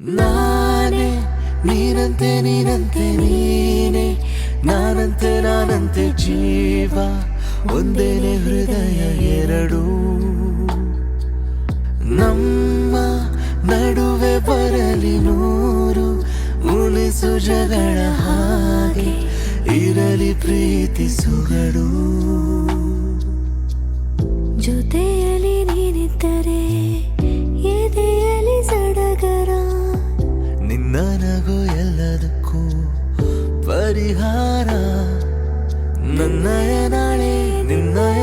ನಾನೇ ನೀನಂತೆ ನೀನಂತೆ ನೀನೆ, ನಾನಂತೆ ನಾನಂತೆ ಜೀವ ಒಂದೇನೆ ಹೃದಯ ಎರಡು. ನಮ್ಮ ನಡುವೆ ಬರಲಿ ನೂರು ಉಳಿಸು ಜಗಳ ಹಾಗೆ ಇರಲಿ ಪ್ರೀತಿ ಸುಗಡು. ಜೊತೆಯಲ್ಲಿ ನೀನಿದ್ದರೆ ಎದೆಯಲ್ಲಿ ಸಡಗರ, ನಿನ್ನ ನಗು ಎಲ್ಲದಕ್ಕೂ ಪರಿಹಾರ. ನನ್ನಯ ನಾಳೆ ನಿನ್ನಯ